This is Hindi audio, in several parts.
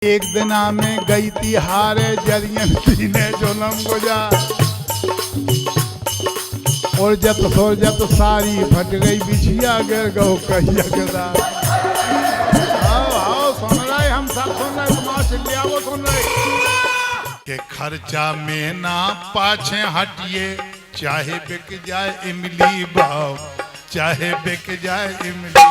एक दिना में गई थी हारे जरियन सीने जोलम गुजा और जत सारी फट गई बिछिया गिर गो कहिया गदा। आओ सुन रहे, हम सब सुन रहे, तुम्हारा चिल्लिया वो सुन रहे के खर्चा में ना पाछे हटिए, चाहे बिक जाए इमली भाव, चाहे बिक जाए इमली।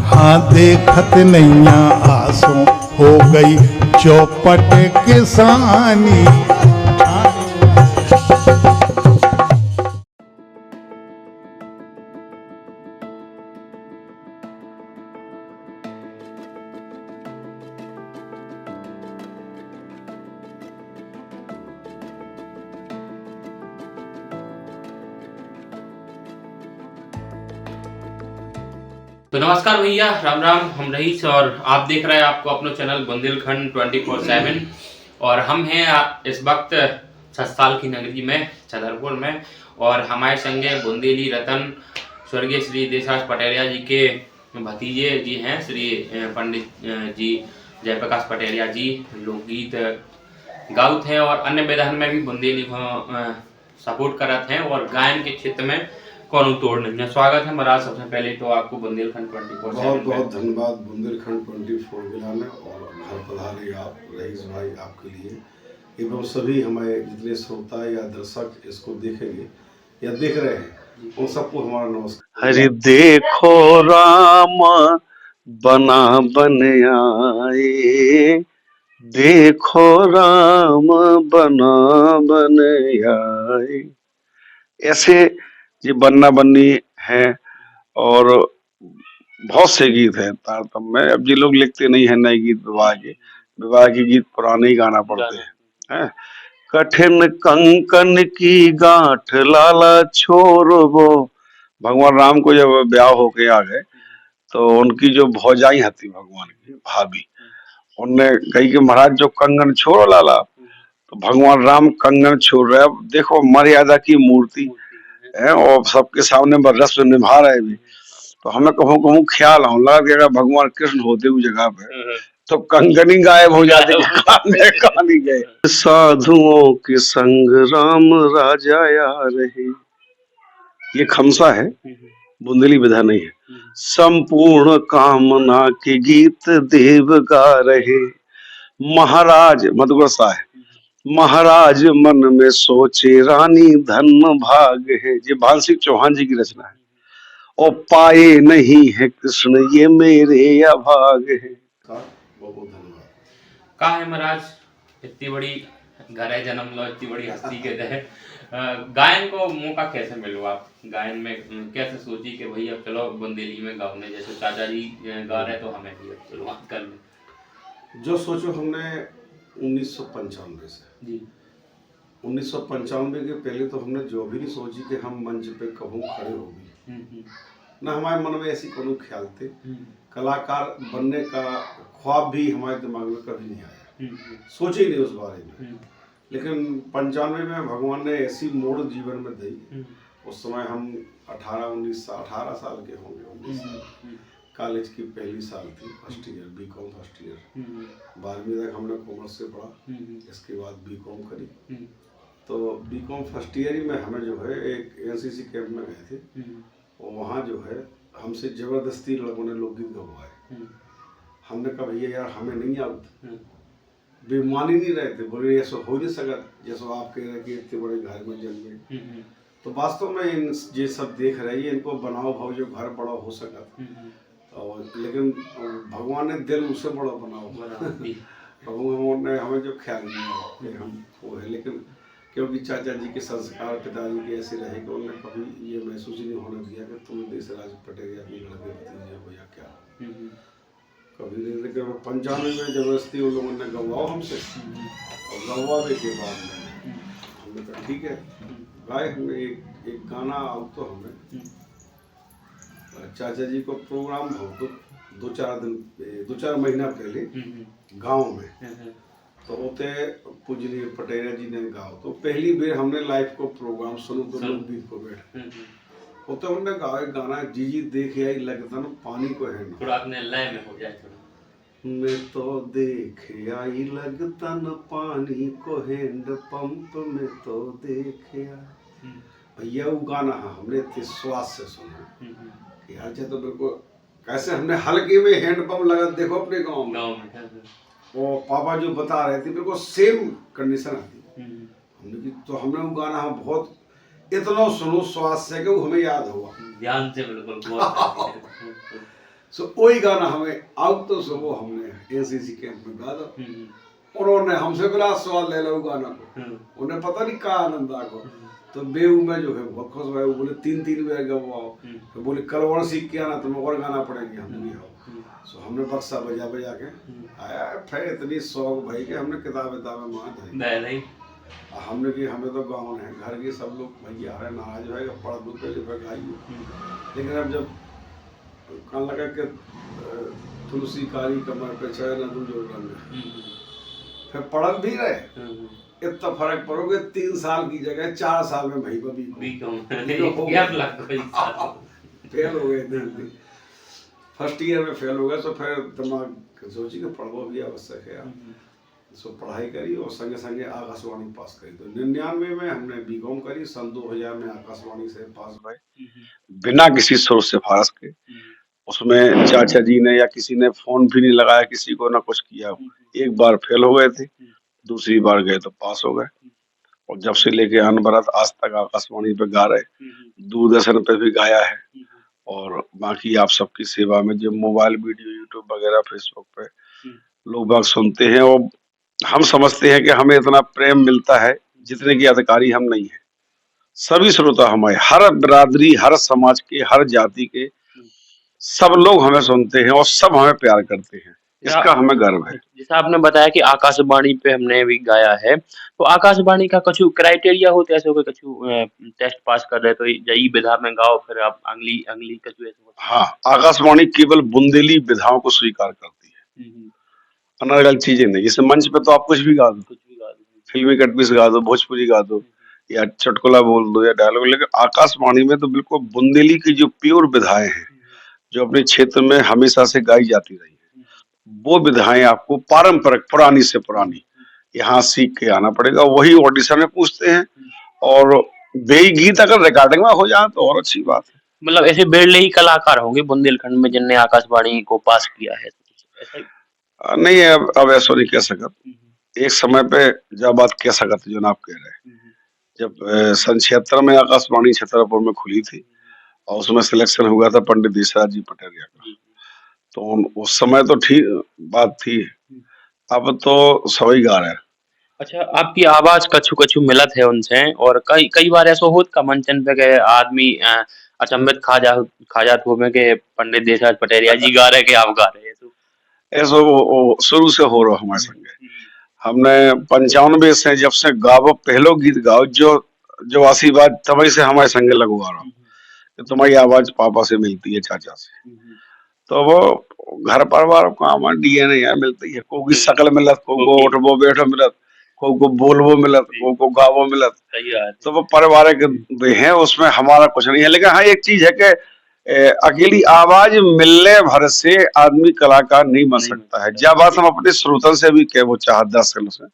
हाँ देखत नैया आंसू हो गई चौपट किसानी। तो नमस्कार भैया, राम राम। हम रईस और आप देख रहे हैं आपको अपना चैनल बुंदेलखंड 24/7 और हम हैं इस वक्त सस्ताल की नगरी में छतरपुर में और हमारे संगे बुंदेली रतन स्वर्गीय श्री देशराज पटेलिया जी के भतीजे जी हैं, श्री पंडित जी जयप्रकाश पटेलिया जी। लोकगीत गाउत हैं और अन्य विधान में भी बुंदेली को सपोर्ट करते हैं और गायन के क्षेत्र में कौन तोड़ नहीं है। स्वागत है महाराज। सबसे पहले तो आपको बुंदेलखंड 24/7 बहुत बहुत धन्यवाद बुंदेलखंड 24 में और घर पधारे आप रईस भाई, आपके लिए एवं सभी हमारे जितने श्रोता या दर्शक इसको देखेंगे या देख रहे हैं उन सबको हमारा नमस्कार। हरि देखो राम बना बन आए, देखो राम बना बन आए। ऐसे ये बनना बननी है और बहुत से गीत हैं तारतम्य में। अब ये लोग लिखते नहीं है नए गीत, विवाह के गीत पुराने ही गाना पड़ते हैं। कठिन कंकन की गांठ लाला छोर वो, भगवान राम को जब ब्याह होके आ गए तो उनकी जो भौजाई थी भगवान की भाभी, उनने कही कि महाराज जो कंगन छोड़ो लाला, तो भगवान राम कंगन छोड़ रहे। अब देखो मर्यादा की मूर्ति है और सबके सामने रस्म निभा रहे भी, तो हमें कहूँ कहूँ ख्याल आने लगा कि अगर भगवान कृष्ण होते हुए जगह पे तो कंगनी गायब हो जाते कहानी गए। साधुओं के संग राम राजा आ रहे, ये खमसा है, बुंदेली विधा नहीं है। संपूर्ण कामना के गीत देव गा रहे, महाराज मधुरसा है। महाराज मन में सोचे रानी धन्य भाग है, ये भानसिक चौहान जी की रचना है। और पाए नहीं है कृष्ण ये मेरे अभाग है। बहुत बहुत धन्यवाद। कहा है महाराज, इतनी बड़ी घर है, जन्म लो, इतनी बड़ी हस्ती के तहत गायन को मौका कैसे मिलो? आप गायन में कैसे सोची कि भाई अब चलो बुंदेली में गाने, जैसे चाचा जी गा रहे तो हमें भी शुरुआत कर लें? जो सोचो हमने 1995 से जी 1995 के पहले तो हमने जो भी नहीं सोची कि हम मंच पे कभी खड़े होगी, ना हमारे मन में ऐसी कोनो ख्याल थे। कलाकार बनने का ख्वाब भी हमारे दिमाग में कभी नहीं आया, सोचे ही नहीं उस बारे में। लेकिन 95 में भगवान ने ऐसी मोड़ जीवन में दी। उस समय हम 18 साल के होंगे। कॉलेज की पहली साल थी, first year, B Com first year. 12वीं तक हमने कॉमर्स से पढ़ा, इसके बाद बीकॉम करी। तो बीकॉम फर्स्ट ईयर ही में हमें जो है एक एनसीसी कैंप में गए थे और वहाँ जो है हमसे जबरदस्ती लोगों ने लोकगीत गवाए। हमने कहा भैया यार हमें नहीं आता, बेमान ही नहीं रहे थे, बोले ऐसा हो नहीं सका जैसा आप कह रहे कि इतने बड़े घर में जन्मे। तो वास्तव में इन ये सब देख रहे हैं, इनको बनाओ भाव जो घर बड़ा हो सका। और लेकिन भगवान ने दिल उससे बड़ा बनाओ भगवान ने हमें जो ख्याल किया हम वो है। लेकिन क्योंकि चाचा जी के संस्कार पिताजी के ऐसे रहे कि उन्होंने कभी ये महसूस ही नहीं होने दिया कि तुम देशराज पटेलिया के लड़के भतीजे हो या क्या, कभी नहीं। लेकिन 95 में जबरदस्ती उन लोगों ने गवाओ हमसे और गवावे के बाद में हमने कहा ठीक है गाय। हमने एक गाना आओ तो हमें चाचा जी को प्रोग्राम हो तो 2-4 महीना पहले गांव में तो उते पूजनीय पटेलिया जी ने गाओ। तो पहली बार हमने लाइव को प्रोग्राम सुनो तो लोकगीत को बैठ उते उन्होंने गाओ एक गाना जी जी देख आई लगता ना पानी को है ना, थोड़ा अपने लय में हो जाए थोड़ा। मैं तो देख आई लगतन पानी को हैंड पंप में तो देख आई। भैया वो गाना हमने इतने स्वाद से सुना कि यार तो बिल्कुल कैसे हमने हल्के में हैंड पंप लगा, देखो अपने गाँव में वो पापा जो बता रहे थे बिल्कुल सेम कंडीशन आती। हमने की तो हमने वो गाना हम बहुत इतना सुनो स्वाद से कि वो हमें याद हुआ ध्यान से, बिल्कुल। सो वही गाना हमें आउट तो सो वो हमने एनसीसी कैंप में गा दो। उन्होंने हमसे बड़ा स्वाद ले लो गाना को, उन्हें पता नहीं कहा आनंद आ को। तो बेऊ में जो है बहुत खुश हुआ, वो बोले 3-3 बार गवाओ, तो बोले कलवड़ सीख के आना तुम्हें और गाना पड़ेंगे, हम नहीं आओ। सो हमने बक्सा बजा बजा के आया, फिर इतनी शौक भाई कि हमने किताबें मां हमने की हमें तो गाँव है घर के सब लोग भैया आ रहे नाराज होगा पढ़ दू पे गाइए। लेकिन अब जब कहने लगा कि तुलसी कारी कमर पे चढ़े न दूजो रंग, फिर पढ़ भी रहे, इतना फर्क पड़ोगे 3 साल की जगह 4 साल में भाई फेल हो गए। फर्स्ट ईयर में फेल हो गए, तो फिर दिमाग सोची कि पढ़ो भी आवश्यक है। सो पढ़ाई करी और संगे संगे आकाशवाणी पास करी। तो 99 में हमने बीकॉम करी, सन 2000 में आकाशवाणी से पास हुए बिना किसी सोर्स सिफारिश के। उसमें चाचा जी ने या किसी ने फोन भी नहीं लगाया किसी को, ना कुछ किया। एक बार फेल हो गए थे, दूसरी बार गए तो पास हो गए। और जब से लेके अनवरत आज तक आकाशवाणी पे गा रहे, दूरदर्शन पे भी गाया है। और बाकी आप सबकी सेवा में जो मोबाइल वीडियो यूट्यूब वगैरह फेसबुक पे लोग बाग सुनते हैं, और हम समझते हैं कि हमें इतना प्रेम मिलता है जितने की अधिकारी हम नहीं है। सभी श्रोता हमारे, हर बिरादरी, हर समाज के, हर जाति के सब लोग हमें सुनते हैं और सब हमें प्यार करते हैं, इसका हमें गर्व है। जैसे आपने बताया कि आकाशवाणी पे हमने भी गाया है, तो आकाशवाणी का कछु क्राइटेरिया होते ऐसे हो कछु टेस्ट पास कर रहे तो यही विधा में गाओ, फिर आप अगली अगली कछु ऐसे? हाँ, आकाशवाणी केवल बुंदेली विधाओं को स्वीकार करती है, अलग अलग चीजें नहीं। जैसे मंच पे तो आप कुछ भी गा दो, फिल्मी कटपीस गा दो, भोजपुरी गा दो, या चुटकुला बोल दो, या डायलॉग। लेकिन आकाशवाणी में तो बिल्कुल बुंदेली की जो प्योर विधाएं हैं, जो अपने क्षेत्र में हमेशा से गाई जाती रही है, वो विधाएं आपको पारंपरिक पुरानी से पुरानी यहाँ सीख के आना पड़ेगा। वही ऑडिशन में पूछते हैं, और वही गीत अगर रिकॉर्डिंग में हो जाए तो और अच्छी बात है। मतलब ऐसे बेरले ही कलाकार होंगे बुंदेलखंड में जिनने आकाशवाणी को पास किया है, ऐसा ही? नहीं, अब ऐसा नहीं कह सकत। एक समय पे जब बात कह सकत जो आप कह रहे हैं, जब सन 76 में आकाशवाणी छतरपुर में खुली थी और उसमें सिलेक्शन हुआ था पंडित देशराज जी पटेरिया का, तो उस समय तो ठीक बात थी। अब तो सभी गा रहे हैं। अच्छा, आपकी आवाज कछु कछु मिलत है उनसे, और कई कई बार ऐसा होत का मंचन पे गए आदमी अचंभित खा जात हो में के पंडित देशराज पटेरिया जी गा रहे के आप गा रहे हैं? तो ऐसा वो शुरू से हो रहा हमारे संगे। हमने 95 से जब से गावो पहलो गीत गाओ, जो आशीर्वाद तभी से हमारे संगे लगवा रहा कि तुम्हारी आवाज पापा से मिलती है, चाचा से। तो वो घर परिवार का डीएनए है, मिलती है। को की शकल मिलत, को उठबो बैठो मिलत, को बोलबो मिलत, को गावो मिलत। तो वो पारिवारिक हैं, उसमें हमारा कुछ नहीं है। लेकिन हाँ, एक चीज है कि अकेली आवाज मिलने भर से आदमी कलाकार नहीं बन सकता है। जब बात हम अपने श्रोतन से भी कह वो चाहत दरअसल से,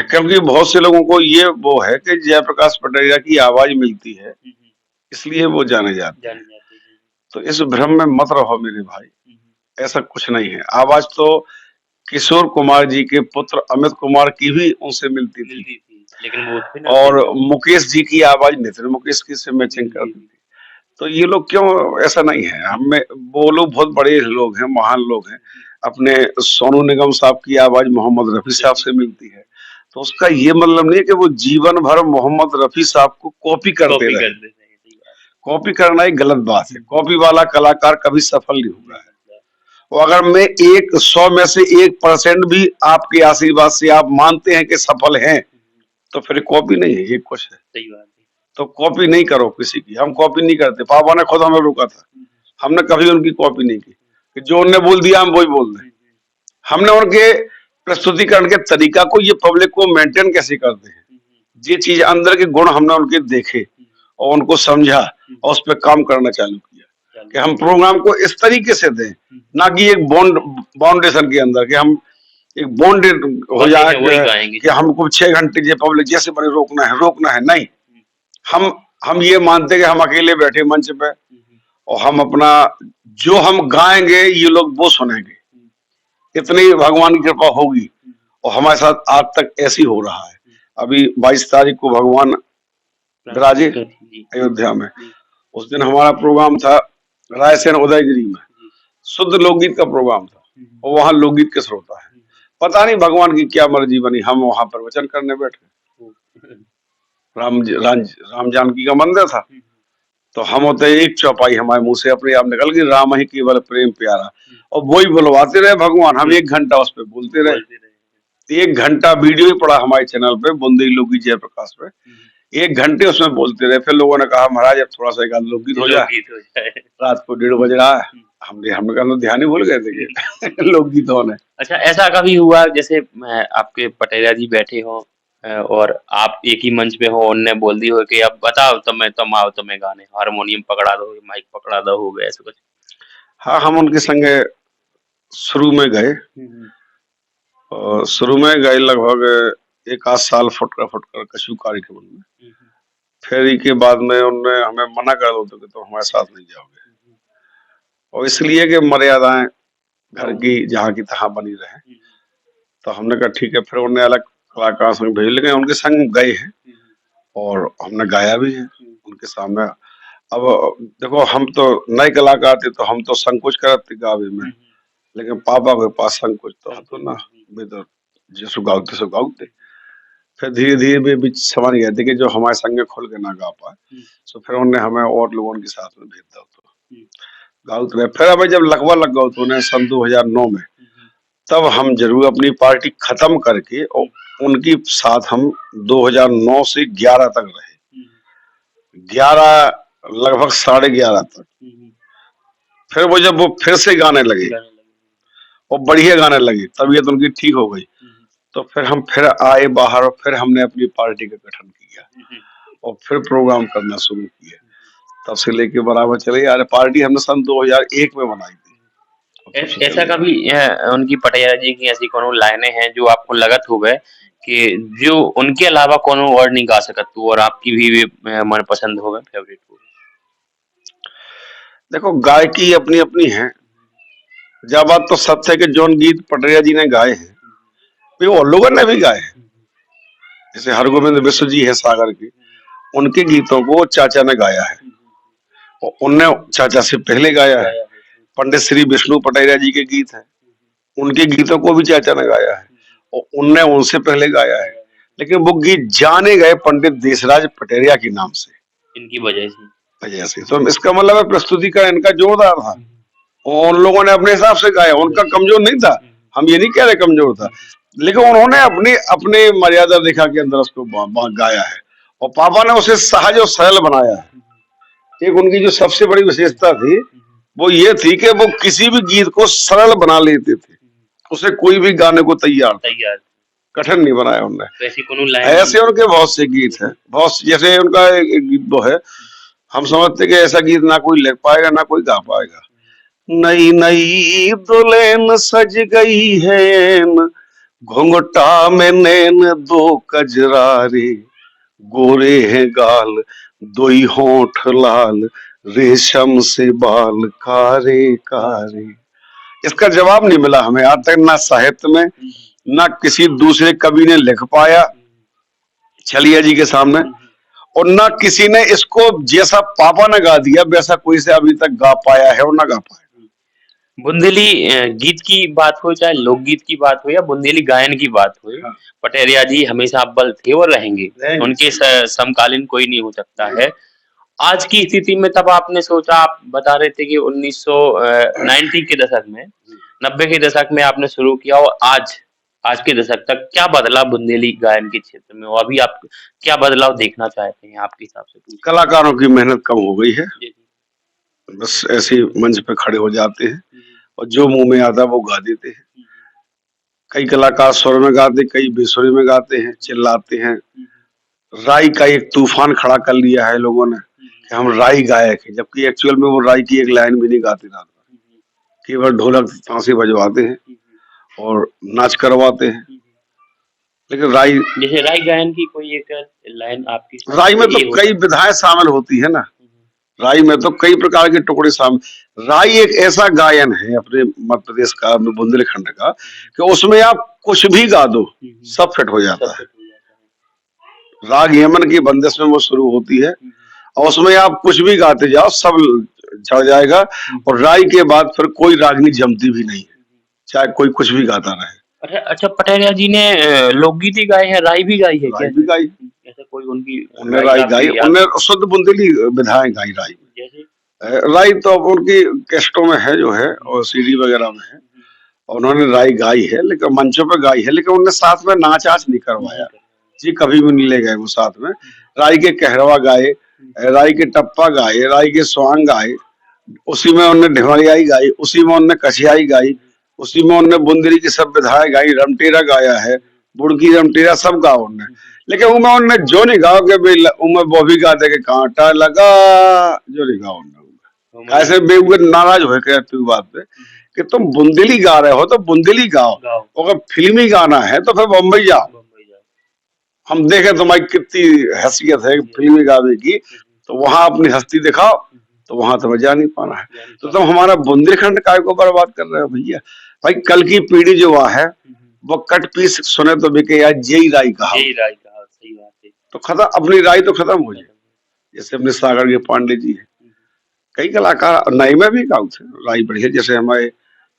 क्योंकि बहुत से लोगों को ये वो है कि जयप्रकाश पटेरिया की आवाज मिलती है इसलिए वो जाने जाते हैं। तो इस भ्रम में मत रहो मेरे भाई, ऐसा कुछ नहीं है। आवाज तो किशोर कुमार जी के पुत्र अमित कुमार की भी उनसे मिलती थी, लेकिन वो और मुकेश जी की आवाज नितिन मुकेश की से मैचिंग करती थी। तो ये लोग क्यों, ऐसा नहीं है। हमें वो लोग बहुत बड़े लोग हैं, महान लोग हैं। अपने सोनू निगम साहब की आवाज मोहम्मद रफी साहब से मिलती है, तो उसका ये मतलब नहीं है कि वो जीवन भर मोहम्मद रफी साहब को कॉपी करते रहे। कॉपी करना एक गलत बात है। कॉपी वाला कलाकार कभी सफल नहीं होगा है। और अगर मैं 100 में से 1% भी आपके आशीर्वाद से आप मानते हैं कि सफल हैं, तो फिर कॉपी नहीं है, ये कुछ है। सही बात है। तो कॉपी नहीं करो किसी की, हम कॉपी नहीं करते। पापा ने खुद हमें रोका था, हमने कभी उनकी कॉपी नहीं की कि जो उन्होंने बोल दिया हम वही बोल दें। हमने उनके प्रस्तुतिकरण के तरीका को, ये पब्लिक को मेंटेन कैसे करते हैं, ये चीज अंदर के गुण हमने उनके देखे और उनको समझा और उस पर काम करना चालू किया। कि हम प्रोग्राम को इस तरीके से दें, ना कि एक बाउंडेशन के अंदर कि हम एक बॉन्डेड हो जाए कि हमको 6 घंटे ये पब्लिक जैसे बने रोकना है नहीं। हम ये मानते हैं कि हम अकेले बैठे मंच पे और हम अपना जो हम गाएंगे ये लोग वो सुनेंगे, इतनी भगवान की कृपा होगी। और हमारे साथ आज तक ऐसी हो रहा है। अभी 22 तारीख को भगवान विराजे अयोध्या में, उस दिन हमारा प्रोग्राम था रायसेन उदयगिरी में, शुद्ध लोकगीत का प्रोग्राम था और वहां लोकगीत के श्रोता है। पता नहीं भगवान की क्या मर्जी बनी, हम वहां पर वचन करने बैठे। राम जानकी का मंदिर था, तो हम होते एक चौपाई हमारे मुंह से अपने आप निकल गई, राम ही केवल प्रेम प्यारा, और वही बुलवाते रहे भगवान, हम 1 घंटा उस पर बोलते रहे। 1 घंटा वीडियो ही पड़ा हमारे चैनल पे बुंदेली लोकगीत जयप्रकाश पे, 1 घंटे उसमें बोलते रहे। फिर लोगों ने कहा महाराज अब थोड़ा सा एक लोकगीत हो जाए, रात को 1:30 बज रहा है, हमने कहा ध्यान ही भूल गए थे कि लोकगीत होने। अच्छा, ऐसा कभी हुआ जैसे आपके पटेरिया जी बैठे हो और आप एक ही मंच पे हो, उनने बोल दी हो कि अब बताओ तुम आओ तुम्हें गाने, हारमोनियम पकड़ा दो, माइक पकड़ा दो, हो गया ऐसा कुछ? हाँ, हम उनके संगे शुरू में गए, और शुरू में गए लगभग 1 आध साल फुटकर कछु कार्यक्रम में। फिर के बाद में उन्होंने हमें मना कर दो कि तुम हमारे साथ नहीं जाओगे, और इसलिए कि मर्यादाएं घर की जहाँ की तहाँ बनी रहे। तो हमने कहा ठीक है, फिर उन्हें अलग कलाकार संग भेज, लेकिन उनके संग गए हैं और हमने गाया भी है उनके सामने। अब देखो, हम तो नए कलाकार थे तो हम तो संकोच करते गावे में, लेकिन पापा के पास संकोच तो ना, वे तो जैसो गाते सो गाते। फिर धीरे धीरे वे भी समझ गए थे कि जो हमारे संगे खुल के ना गा पाए, तो फिर उन्होंने हमें और लोगों के साथ में भेज दिया, तो गाते रहे। फिर हमें जब लगवा लग गया तो उन्हें सन 2009 में, तब हम जरूर अपनी पार्टी खत्म करके और उनकी साथ हम 2009 से 11 तक रहे, 11 लगभग 11:30 तक। फिर वो जब वो फिर से गाने लगे और बढ़िया गाने लगे, तबीयत उनकी ठीक हो गई, तो फिर हम फिर आए बाहर और फिर हमने अपनी पार्टी का गठन किया और फिर प्रोग्राम करना शुरू किया। तब से लेके बराबर चले आ रहे। पार्टी हमने सन 2001 में बनाई थी। ऐसा कभी उनकी पटेरिया जी की ऐसी कोनो लाइनें हैं जो आपको लगत हो गए कि जो उनके अलावा कोनो और नहीं गा सकत तू, और आपकी भी मन पसंद हो गए, फेवरेट हो? देखो, गायकी अपनी अपनी है। जब बात तो सत्य है कि जोन गीत पटेरिया जी ने गाए हैं वे और लोगों ने भी गाए हैं। जैसे हरगोविंद विश्व जी है सागर की, उनके गीतों को चाचा ने गाया है और उनने चाचा से पहले गाया है। पंडित श्री विष्णु पटेरिया जी के गीत हैं, उनके गीतों को भी चाचा ने गाया है और उनने उनसे पहले गाया है, लेकिन वो गीत जाने गए पंडित देशराज पटेरिया के नाम से, इनकी वजह से। तो इसका मतलब है प्रस्तुति का इनका जोरदार था और उन लोगों ने अपने हिसाब से गाया, उनका कमजोर नहीं था। हम ये नहीं कह रहे कमजोर था, लेकिन उन्होंने अपने मर्यादा रेखा के अंदर उसको गाया है और पापा ने उसे सहज और सरल बनाया है। एक उनकी जो सबसे बड़ी विशेषता थी वो ये थी कि वो किसी भी गीत को सरल बना लेते थे, उसे कोई भी गाने को तैयार कठिन नहीं बनाया उन्होंने। ऐसे उनके बहुत से गीत हैं, जैसे उनका एक गीत वो है, हम समझते कि ऐसा गीत ना कोई लिख पाएगा ना कोई गा पाएगा। नई नई दुल्हन सज गई है, घुंघटा में नैन 2 कजरारे, गोरे हैं गाल 2 होंठ लाल, रेशम से बाल कारे कारे। इसका जवाब नहीं मिला हमें आज तक, ना साहित्य में ना किसी दूसरे कवि ने लिख पाया छलिया जी के सामने, और ना किसी ने इसको जैसा पापा ने गा दिया वैसा कोई से अभी तक गा पाया है और ना गा पाया। बुंदेली गीत की बात हो, चाहे लोकगीत की बात हो या बुंदेली गायन की बात हो, पटेरिया जी हमेशा अव्वल थे और रहेंगे। उनके समकालीन कोई नहीं हो सकता है। आज की स्थिति में तब आपने सोचा, आप बता रहे थे कि 1990 के दशक में, 90 के दशक में आपने शुरू किया और आज के दशक तक क्या बदला बुंदेली गायन के क्षेत्र में, और अभी आप क्या बदलाव देखना चाहते हैं आपके हिसाब से? कलाकारों की मेहनत कम हो गई है, बस ऐसे मंच पे खड़े हो जाते हैं और जो मुंह में आता है वो गा देते हैं। कई कलाकार स्वर में गाते, कई बेसुरी में गाते हैं, चिल्लाते हैं। राय का एक तूफान खड़ा कर लिया है लोगों ने कि हम राई गायक हैं, जबकि एक्चुअल में वो राई की एक लाइन भी नहीं गाते रात भर, केवल ढोलक ताशे बजवाते हैं और नाच करवाते हैं। लेकिन राई जैसे राई गायन की कोई एक लाइन आपकी राई में तो कई विधाएं शामिल होती है ना, राई में तो कई प्रकार के टुकड़े शामिल। राई एक ऐसा गायन है अपने मध्य प्रदेश का, बुंदेलखंड का, कि उसमें आप कुछ भी गा दो सब फिट हो जाता है। राग यमन की बंदिश में वो शुरू होती है और उसमें आप कुछ भी गाते जाओ सब चढ़ जाएगा। और राई के बाद फिर कोई रागनी जमती भी नहीं है, चाहे कोई कुछ भी गाता रहे। अच्छा, पटेरिया जी ने लोकगीत ही गाए हैं, राई भी गाई है क्या? राई भी गाई, ऐसा कोई उनकी उन्हें राई गाई, उन्हें शुद्ध बुंदेली विधाएं गाई राई में। जैसे राई तो अब उनकी कैस्टों में है जो है, और सीडी वगैरह में है, उन्होंने राई गाई है, लेकिन मंचों पे गाई है, लेकिन उन्होंने साथ में नाच आच नहीं करवाया जी, कभी भी नहीं ले गए वो साथ में। राई के कहरवा गाए, राई के टप्पा गाए, राई के स्वांग गाए, उसी में उन्होंने ढिमरियाई गाई, उसी में उन्होंने कछियाई गाई, उसी में उन्होंने बुंदेली की सब विधाएं गाई, रमटेरा गाया है, बुड़की रमटेरा सब गाओ उन्होंने। लेकिन उनमें उन्होंने जो नहीं गाओ के उनमें वो भी गाते कि कांटा लगा, जो नहीं गाओ उन्होंने ऐसे बेवकूफ नाराज हो गए बात पे कि तुम बुंदेली गा रहे हो तो बुंदेली गाओ, अगर फिल्मी गाना है तो फिर बम्बई जाओ, हम देखें तुम्हारी कितनी हैसियत है फिल्मी गाने की, तो वहां अपनी हस्ती दिखाओ, तो वहां तुम्हें जा नहीं पाना है। तो तुम हमारा बुंदेलखंड काय को बर्बाद कर रहे हो भैया। भाई कल की पीढ़ी जो है वो कट पीस सुने तो बिके यार जय राई कहा, सही बात है। तो खत्म, अपनी राई तो खत्म हो जाए। जैसे अपने सागर के पांडे जी है, कई कलाकार नए में भी गाओ थे राई बढ़िया, जैसे हमारे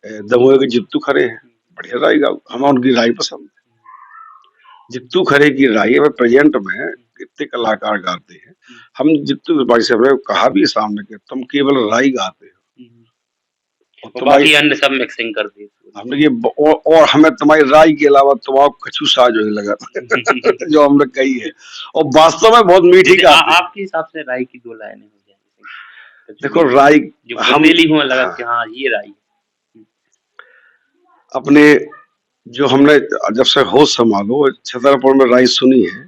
दमोह के जित्तू खरे हैं, बढ़िया राई गाओ, हमें उनकी राई पसंद है। जित्तू खरे की राई है, प्रेजेंट में कितने कलाकार गाते हैं। हम जित्तू भाई से हमने कहा भी सामने के तुम केवल राई गाते हो और बाकी अन्य सब मिक्सिंग कर दी हमने ये, और हमें तुम्हारी राई के अलावा तुम्हारा कछु साज होने लगा जो हमने कही है, और वास्तव में बहुत मीठी गाते हैं। आपके हिसाब से राई की दो लाइनें हो जाए? देखो राई हम लगा कि हाँ ये राई अपने जो हमने जब से होश संभालो छतरपुर में राई सुनी है,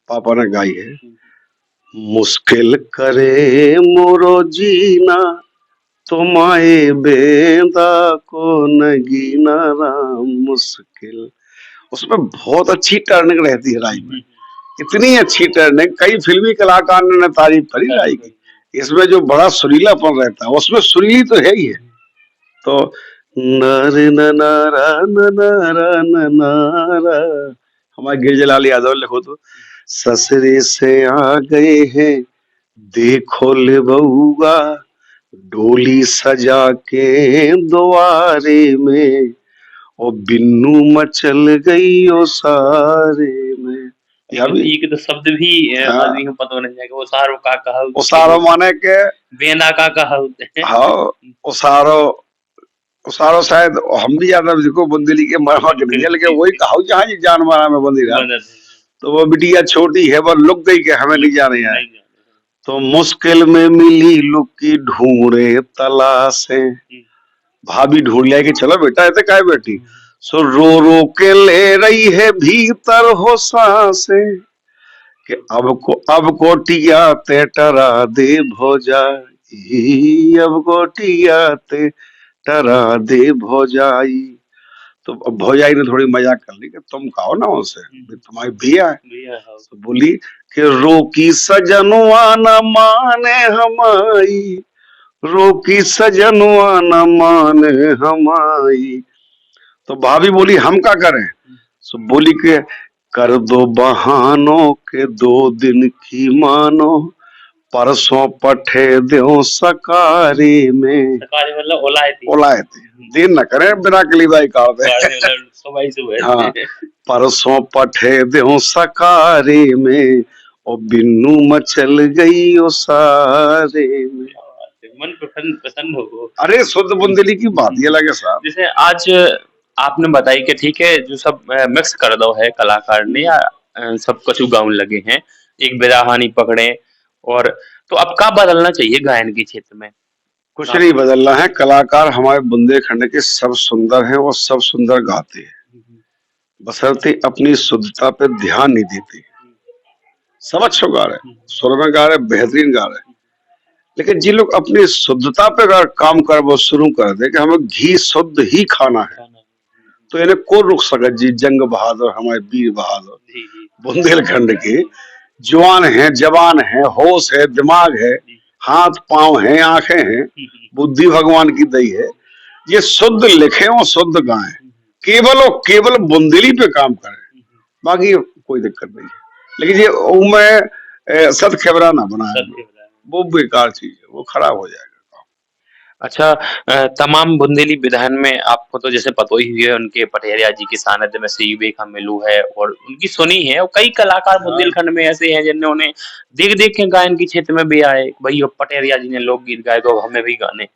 पापा ने गाई है। मुश्किल करे मोरो जीना तुम्हारे बेंदा को नगीना राम मुश्किल, उसमें बहुत अच्छी टर्निंग रहती है राई में, इतनी अच्छी टर्निंग, कई फिल्मी कलाकार ने तारीफ करी राई की। इसमें जो बड़ा सुरीलापन रहता है उसमें सुरीली तो है ही है। तो नर नारा नारा, हमारे गिरजलाल यादव लिखो तो ससुरे से आ गए हैं देखो ले बउआ डोली सजा के द्वारे में, और बिन्नू मचल गई ओ सारे में। ये तो शब्द भी आदमी को पता नहीं जाएगा। ओसारो का कहा, ओसारो माने के बेना का कहा, हाँ ओसारो शायद हम भी ज्यादा देखो बुंदेली के मरवा के नहीं है, लेकिन वही कहा जहाँ ये जान मारा में बंदी रहा, तो वो बिटिया छोटी है वो लुक गई के हमें नहीं जाने है। तो मुश्किल में मिली लुक की ढूंढे तलाशे, भाभी ढूंढ लिया कि चलो बेटा ऐसे काहे बैठी, सो रो रो के ले रही है भीतर हो सांसे कि अब कोटिया ते टरा दे भौजाई, अब कोटिया ते टरा दे भौजाई। तो भौजाई ने थोड़ी मजाक कर ली कि तुम कहो ना उनसे तुम्हारी बिया है, तो बोली कि रोकी सजनुआ न माने हमारी, रोकी सजनुआ न माने हमारी। तो भाभी बोली हम क्या करें, तो बोली के कर दो बहानों के 2 दिन की मानो, परसों पठे दो सकारी में, सकारी मतलब ओलाए थी दिन न करें बिना कलीबाई का हाँ, परसों पठे दो सकारी में, और बिन्नू मचल गई ओ सारे में। मन प्रसन्न हो। अरे शुद्ध बुंदेली की बात ये लगे साहब। जैसे आज आपने बताई कि ठीक है जो सब मिक्स कर दो है कलाकार ने या सब कछु गाउन लगे हैं, एक बिरहानी पकड़े, और तो अब क्या बदलना चाहिए गायन के क्षेत्र में? कुछ नहीं बदलना है, कलाकार हमारे बुंदेलखंड के सब सुंदर हैं और सब सुंदर गाते हैं, बशर्ते अपनी शुद्धता पे ध्यान नहीं देते। सब अच्छा गा रहे, सुर में गा रहे, बेहतरीन गा रहे, लेकिन जिन लोग अपनी शुद्धता पे अगर काम कर वो शुरू कर दे कि हमें घी शुद्ध ही खाना है, तो इन्हें कौन रोक सके जी। जंग बहादुर, हमारे वीर बहादुर जी जी बुंदेलखंड के जवान हैं, जवान है, होश है, दिमाग है, हाथ पांव हैं, आंखें हैं, बुद्धि भगवान की दी है। ये शुद्ध लिखे और शुद्ध गाएं, केवल और केवल बुंदेली पे काम करें, बाकी कोई दिक्कत नहीं है। लेकिन ये मैं सत खबरा ना बनाए, वो बेकार चीज है, वो खराब हो जाएगा। अच्छा, तमाम बुंदेली विधान में आपको तो जैसे पता ही है, उनके पटेरिया जी के सानिध्य में श्री विवेका मिलू है और उनकी सुनी है, और कई कलाकार बुंदेलखंड में ऐसे हैं जिन्होंने देख देख के गायन के क्षेत्र में भी आए। भाई पटेरिया जी ने लोकगीत गाए तो हमें भी गाने,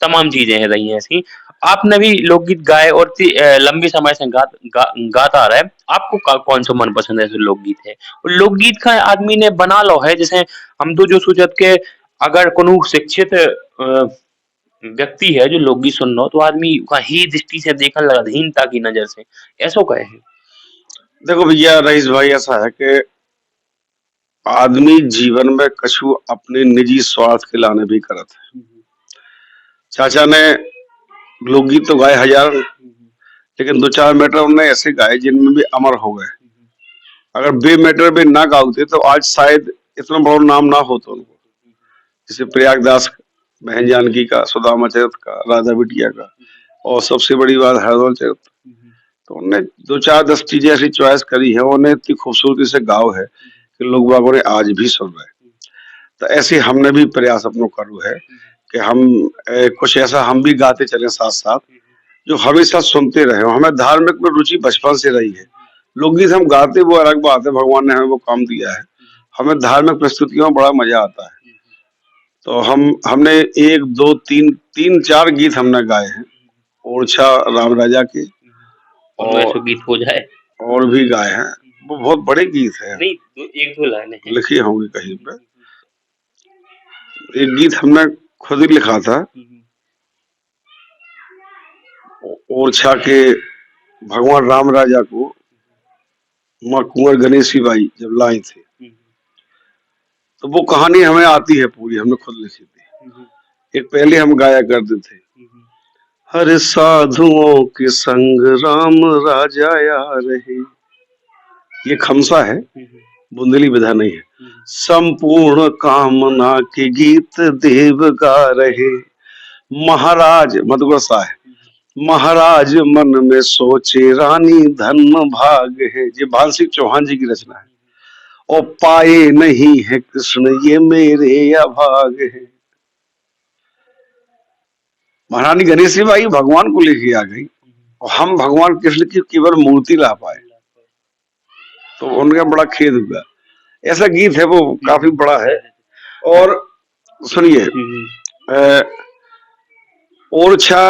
तमाम चीजें हैं रही हैं ऐसी। आपने भी लोकगीत गाए और लंबे समय से गाता आ रहा है। आपको कौन सा मन पसंद है जो लोकगीत है? और लोकगीत का आदमी ने बना लो है, जैसे हम तो जो सोचत के अगर कोनो शिक्षित व्यक्ति है जो लोकगीत सुन रहा हो तो आदमी का ही दृष्टि से देखने लगा, हीनता की नजर से, ऐसा कहे है। देखो भैया रईस भाई, ऐसा है कि आदमी जीवन में कछु अपने निजी स्वार्थ के लाने भी करत है। चाचा ने लोकगीत तो गाए हजार, लेकिन 2-4 मैटर उन्होंने ऐसे गाए जिनमें भी अमर हो गए। अगर बे मैटर में ना गाते तो आज शायद इतना बड़ा नाम ना होता उनको, जैसे प्रयागदास, बहन जानकी का, सुदामा चरित का, राधा बिटिया का, और सबसे बड़ी बात हरदौल चरित। तो उन्होंने 2-4-10 चीजें ऐसी चॉइस करी है, उन्हें इतनी खूबसूरती से गाओ है कि लोग बागों ने आज भी सुन रहे। तो ऐसे हमने भी प्रयास अपनों करू है कि हम कुछ ऐसा हम भी गाते चले साथ साथ, जो हमेशा सुनते रहे। हमें धार्मिक में रुचि बचपन से रही है। लोकगीत हम गाते वो अलग बात है, भगवान ने हमें वो काम दिया है। हमें धार्मिक प्रस्तुतियों में बड़ा मजा आता है। तो हमने 1, 2, 3, 4 गीत हमने गाए हैं, ओरछा राम राजा के, और गीत हो जाए और भी गाए हैं। वो बहुत बड़े गीत हैं, नहीं तो 1-2 लाइनें लिखी होंगी कहीं पे। एक गीत हमने खुद ही लिखा था, ओरछा के भगवान राम राजा को माँ कुंवर गणेशी बाई जब लाई थी, तो वो कहानी हमें आती है पूरी, हमने खुद लिखी थी। एक पहले हम गाया करते थे, हर साधुओं के संग राम राजा आ रहे। ये खमसा है, बुंदेली विधा नहीं है। संपूर्ण कामना के गीत देव गा रहे, महाराज मधुगसा है, महाराज मन में सोचे रानी धन्य भाग है। ये भानसिंह चौहान जी की रचना है। और पाए नहीं है कृष्ण ये मेरे अभाग है। महारानी गणेशी बाई भगवान को लेके आ गई और हम भगवान कृष्ण की केवल मूर्ति ला पाए, तो उनका बड़ा खेद हुआ। ऐसा गीत है, वो काफी बड़ा है। और सुनिए, ओरछा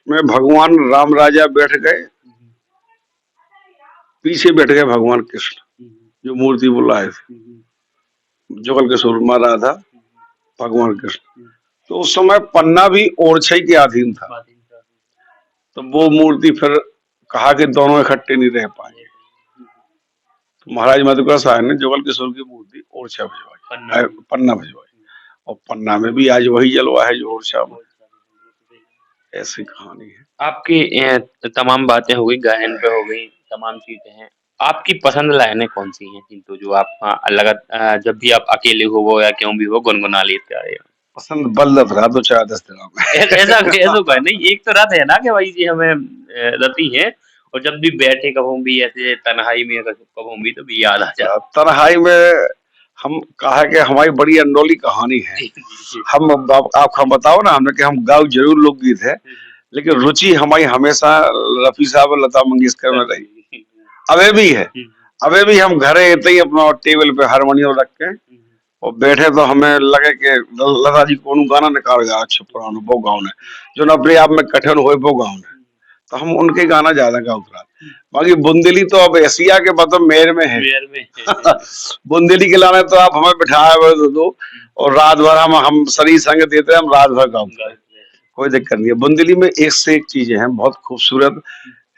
में भगवान राम राजा बैठ गए, पीछे बैठ गए भगवान कृष्ण जो मूर्ति वो लाए थे, जुगल किशोर, माँ राधा, भगवान कृष्ण। तो उस समय पन्ना भी ओरछा के अधीन था, तो वो मूर्ति फिर कहा कि दोनों इकट्ठे नहीं रह पाएंगे, तो महाराज मधुकर साहब ने जुगल किशोर की मूर्ति ओरछा भिजवाई, पन्ना भिजवाई। और पन्ना में भी आज वही जलवा है जो ओरछा में। ऐसी कहानी है। आपकी तमाम बातें हो गई, गायन पे हो गई, तमाम चीजें हैं। आपकी पसंद लाइनें कौन सी हैं किंतु जो आप जब भी आप अकेले हो वो या क्यों भी हो गुनगुना लेते आए? पसंद बल्लभ रात 2-4-10 दिनों में। ऐसा नहीं, एक तो रात है ना कि भाई जी हमें रती है, और जब भी बैठे कभी भी ऐसे तन्हाई में कभी भी तो भी याद आ जाता। तन्हाई में हम कहा कि हमारी बड़ी अनडोली कहानी है। हम आप बताओ ना, हमने कि हम गाँव जरूर लोकगीत है, लेकिन रुचि हमारी हमेशा रफी साहब और लता मंगेशकर में रही, अबे भी है। अबे भी हम घरे इतने ही अपना टेबल पे हारमोनियम रख के और बैठे तो हमें लगे कि लता जी कौन गाना निकाल गया, अच्छा पुराना वो गाँव ने जो न अपने आप में कठिन हो वो गाँव ने, तो हम उनके गाना ज्यादा गाते। बाकी बुंदेली तो अब एशिया के मतलब मेयर में है। बुंदेली के लाने तो आप हमें बिठाया दो और रात भर हम शरीर संग देते हैं, हम रात भर गाते, कोई दिक्कत नहीं है। बुंदेली में एक से एक चीजें हैं, बहुत खूबसूरत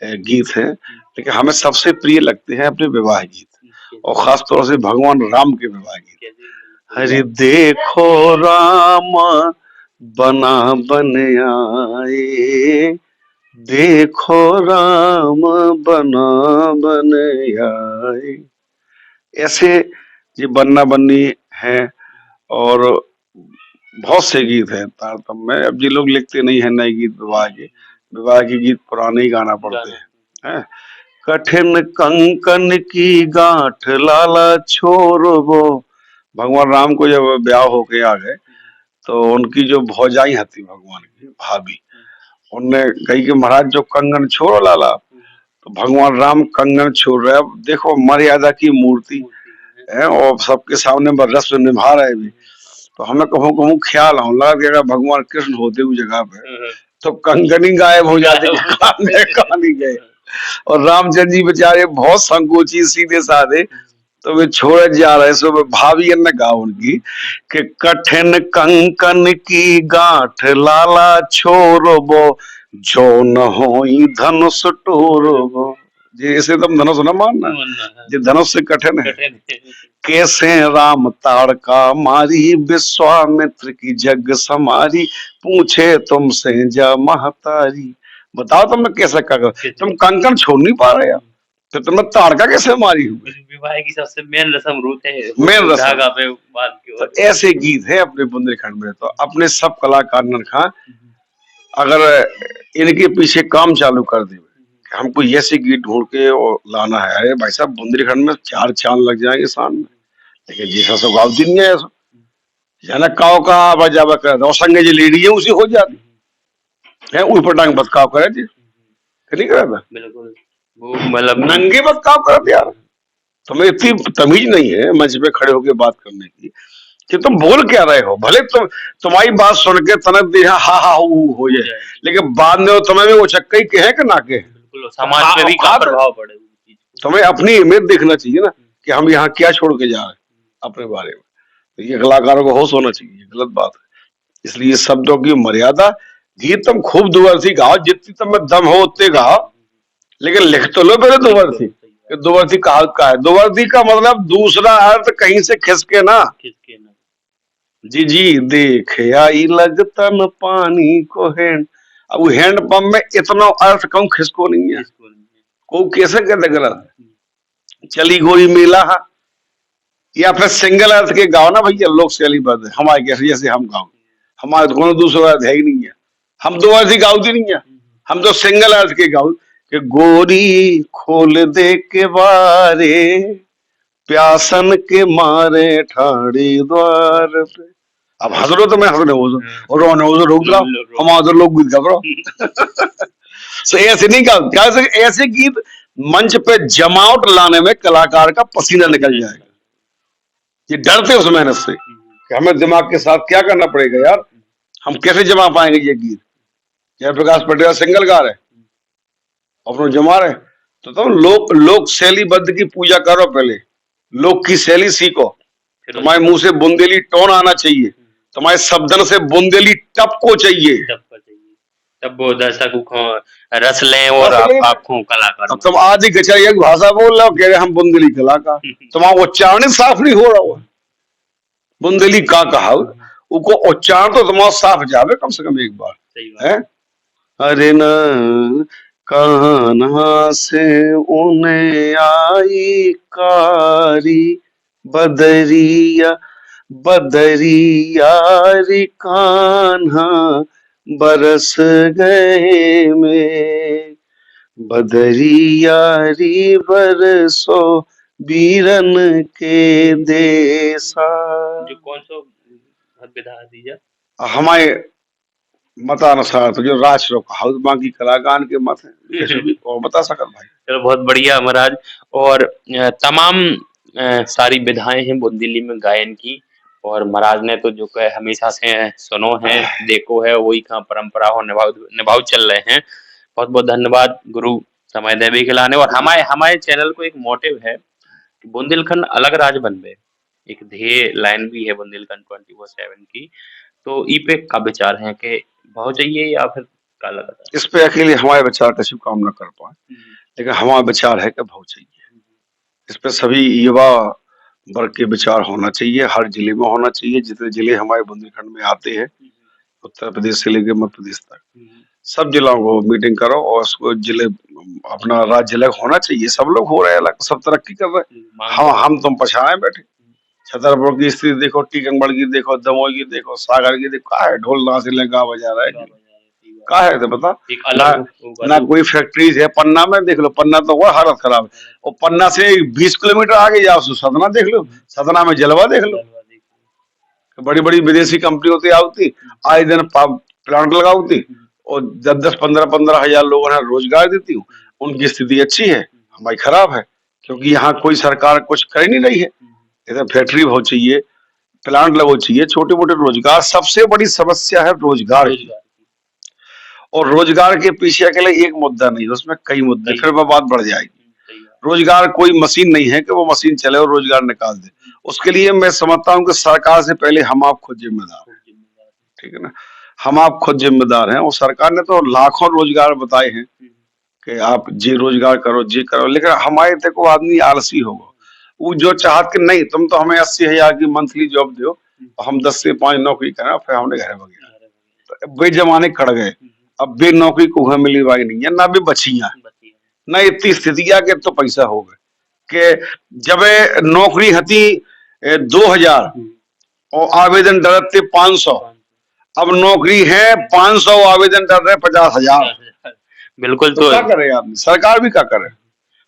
गीत हैं, लेकिन हमें सबसे प्रिय लगते हैं अपने विवाह गीत, और खास तौर से भगवान राम के विवाह गीत। हरि देखो राम बना बन आए, देखो राम बना बन आए। ऐसे ये बन्ना बन्नी है और बहुत से गीत हैं तारतम में। अब ये लोग लिखते नहीं है नए गीत, विवाह के गीत पुराने ही गाना पड़ते हैं। कठिन कंकन की गांठ लाला छोड़बो। भगवान राम को जब ब्याह होके आ गए तो उनकी जो भौजाई थी भगवान की भाभी, उनने कही कि महाराज जो कंगन छोड़ो लाला। तो भगवान राम कंगन छोड़ रहे, अब देखो मर्यादा की मूर्ति है और सबके सामने रस्म निभा रहे भी। तो हमें कहूँ कहूँ ख्याल आने लगा कि अगर भगवान कृष्ण होते उस जगह पे तो कंगन ही गायब हो जाते, कहाँ नहीं गए। और रामचंद्र जी बेचारे बहुत संकोची सीधे साधे, तो वे छोड़ जा रहे। सो भाभी ने कहा उनकी कि कठिन कंकन की गांठ लाला छोड़बो, जो न होई धनुष टोरबो। जैसे तुम धनुष न मानना, ये धनुष से कठिन है। कैसे राम ताड़का मारी, विश्वामित्र की जग समारी, पूछे तुमसे जा महतारी। बताओ तुमने कैसे कर, तुम कंकन छोड़ नहीं पा रहे, तो तुमने ताड़का कैसे मारी हुई। विवाह की सबसे मेन रस्म रूट है, मेन रस्म धागा पे बांध के। तो ऐसे गीत है अपने बुंदेलखंड में। तो अपने सब कलाकार ने कहा अगर इनके पीछे काम चालू कर दे, हमको ऐसे गीत ढूंढ के और लाना है। अरे भाई साहब बुंदेलखंड में 4 चांद लग जाएंगे शान में, लेकिन जैसा सब गावती नहीं है ऐसा जाना काव का बजावा कर और संगे जो लेडी है उसी हो जाती है। उल पटांग बतकाव करे जी, नहीं करा था बिल्कुल वो मतलब नंगे बतकाव कर यार। तुम्हें इतनी तमीज नहीं है मंच पे खड़े होकर बात करने की कि तुम बोल क्या रहे हो। भले तुम्हारी बात सुन के तनक दे हा हो जाए, लेकिन बाद में तुम्हें भी वो चक्के के है कि ना के, समाज पे भी क्या प्रभाव पड़े। तुम्हें अपनी इमेज देखना चाहिए ना कि हम यहाँ क्या छोड़ के जा रहे हैं अपने बारे में। तो ये कलाकारों को होश होना चाहिए, गलत बात है। इसलिए शब्दों की मर्यादा। गीत तुम खूब दुवर्सी गाओ, जितनी तुम्हें दम हो उतने गाओ, लेकिन लिख तो लो पहले दुवर्सी। दुवर्सी कहा का है, दुवर्सी का मतलब दूसरा अर्थ कहीं से खिसके ना। जी जी देखे आई लगतन पानी को हैंड। अब हैंड पंप में इतना अर्थ कहूं खिसको नहीं है, को कैसे कहते गलत। चली गोरी मेला है, या फिर सिंगल अर्थ के गाओ ना भैया, लोग शैली बद है हमारे कैसे जैसे हम गाओ, हमारे तो कोनो दूसरा अर्थ है ही नहीं है। हम दो अर्थ ही गाओती नहीं है, हम तो सिंगल अर्थ के गाओ कि गोरी खोल दे के बारे, प्यासन के मारे ठाड़ी द्वार पे। अब हंस लो तो मैं हंसने हो रोने हो रोक रहा हमारे तो लोग गीत गा रहा। सो ऐसे नहीं गा, क्या ऐसे गीत मंच पे जमावट लाने में कलाकार का पसीना निकल जाएगा। ये डरते उस मेहनत से कि हमें दिमाग के साथ क्या करना पड़ेगा यार, हम कैसे जमा पाएंगे ये गीत। जयप्रकाश पटेल सिंगल गा रहे अपना जमा रहे, तो तुम लोक शैलीबद्ध की पूजा करो, पहले लोक की शैली सीखो। तुम्हारे मुंह से बुंदेली टोन आना चाहिए, तुम्हारे शब्दन से बुंदेली टप को चाहिए, तब वो दर्शक को रस लें और आपको कलाकार। तुम आदि गचरिया की भाषा बोल रहे हो, कह रहे हम बुंदेली कलाकार, तुम्हारा उच्चारण साफ नहीं हो रहा हुआ। बुंदेली का कहा उनको उच्चारण तो तुम्हारा साफ जावे कम से कम एक बार है। अरे न कान्हा से उन्हें आई कारी, बदरिया बदरिया रे कान्हा बरस गए में, बदरिया री बरसो बीरन के देसा। जो कौन सा विधा दीजिए हमारे मतानुसार तो जो राज हाउस बाकी कलाकार के मत है और बता सकत भाई। चलो बहुत बढ़िया महाराज। और तमाम सारी विधाएं हैं बुंदेली में गायन की, और महाराज ने तो जो कहे हमेशा से सुनो है देखो है, वही का परंपरा हो निभाव चल रहे हैं। बहुत बहुत धन्यवाद गुरु समय देवी के लाने। और हमारे चैनल को एक मोटिव है कि बुंदेलखंड अलग राज बनवे, एक ध्येय लाइन भी है बुंदेलखंड 24/7 की। तो ई पे का विचार है कि भाव चाहिए या फिर का लगा? इस पे अकेले हमारे विचार कैसे काम ना कर पाए, लेकिन हमारा विचार है कि भाव चाहिए। इस पे सभी युवा वर्ग के विचार होना चाहिए, हर जिले में होना चाहिए। जितने जिले हमारे बुंदेलखंड में आते हैं, उत्तर प्रदेश से लेकर मध्य प्रदेश तक, सब जिलों को मीटिंग करो और उसको जिले अपना राज्य अलग होना चाहिए। सब लोग हो रहे हैं अलग, सब तरक्की कर रहे हैं। हम तुम पछाए बैठे। छतरपुर की स्थिति देखो, टीकमगढ़ की देखो, दमोह की देखो, सागर की देखो, का है ढोल नाचे गा बजा रहा है, का है तो बता ना कोई फैक्ट्रीज है। पन्ना में देख लो, पन्ना तो वो हालत खराब है। और पन्ना से 20 किलोमीटर आगे जाओ तो सतना देख लो, सतना में जलवा देख लो। बड़ी बड़ी विदेशी कंपनी होती आती, आए दिन प्लांट लगाती और 10-15 हजार लोगों ने रोजगार देती हूँ। उनकी स्थिति अच्छी है, हमारी खराब है, क्योंकि यहाँ कोई सरकार कुछ कर नहीं रही है। इधर फैक्ट्री बहुत चाहिए, प्लांट लगो चाहिए, छोटे मोटे रोजगार। सबसे बड़ी समस्या है रोजगार। और रोजगार के पीछे अकेले एक मुद्दा नहीं, उसमें कई मुद्दे, फिर वह बात बढ़ जाएगी। रोजगार कोई मशीन नहीं है कि वो मशीन चले और रोजगार निकाल दे। उसके लिए मैं समझता हूँ कि सरकार से पहले हम आप खुद जिम्मेदार हैं, ठीक है ना। हम आप खुद जिम्मेदार हैं। और सरकार ने तो लाखों रोजगार बताए हैं कि आप ये रोजगार करो, ये करो, लेकिन हमारे तक वो आदमी आलसी होगा। वो जो चाहत कि नहीं तुम तो हमें 80,000 की मंथली जॉब दो, हम 10 से 5 नौकरी करें, फिर हमने घर वगैरह। तो वे जमाने कड़ गए। अब बे नौकरी को मिली भाई नहीं है, ना भी बचिया, ना इतनी स्थिति आ के तो पैसा हो गए कि जब नौकरी हती 2000 और आवेदन डरते 500, अब नौकरी है 500 आवेदन डर रहे 50,000। बिल्कुल। तो क्या करे आदमी, सरकार भी क्या करे।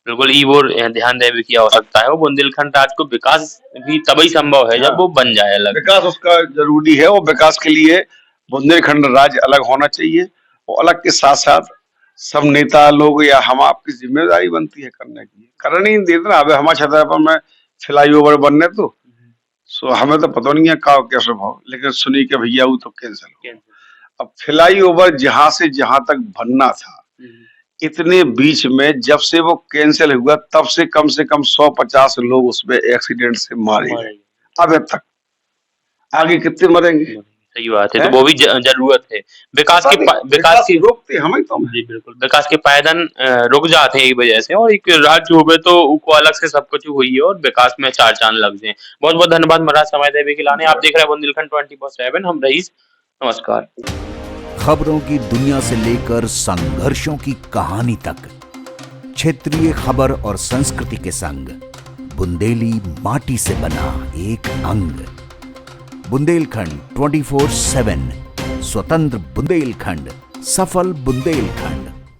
बिल्कुल, ई वो ध्यान दे भी किया हो सकता है। वो बुंदेलखंड राज्य को विकास भी तभी संभव है जब वो बन जाए अलग। विकास उसका जरूरी है, और विकास के लिए बुंदेलखंड राज्य अलग होना चाहिए। और अलग के साथ साथ सब नेता लोग या हम आपकी जिम्मेदारी बनती है करने की, करने नहीं देते ना। अब हमारे छतरपुर में फ्लाईओवर बनने तो सो हमें तो पता नहीं है का कैसे भाव, लेकिन सुनी के भैया वो तो कैंसिल हो। अब फ्लाईओवर जहां से जहां तक बनना था, इतने बीच में जब से वो कैंसिल हुआ तब से कम 150 लोग उसमें एक्सीडेंट से मारे गए। अब तक आगे कितने मरेंगे। सही बात है। तो वो भी जरूरत है विकास की रोकते हमें तो। जी बिल्कुल, विकास के पायदान रुक जाते हैं एक वजह से। और एक राज्य हो गए तो उनको अलग से सब कुछ हुई है और विकास में 4 चांद लग जाए। बहुत बहुत धन्यवाद महाराज समय देवे के लाने। आप देख रहे हैं बुंदेलखंड 24/7, हम रईस, नमस्कार। खबरों की दुनिया से लेकर संघर्षों की कहानी तक, क्षेत्रीय खबर और संस्कृति के संग बुंदेली माटी से बना एक अंग। बुंदेलखंड 24/7, स्वतंत्र बुंदेलखंड, सफल बुंदेलखंड।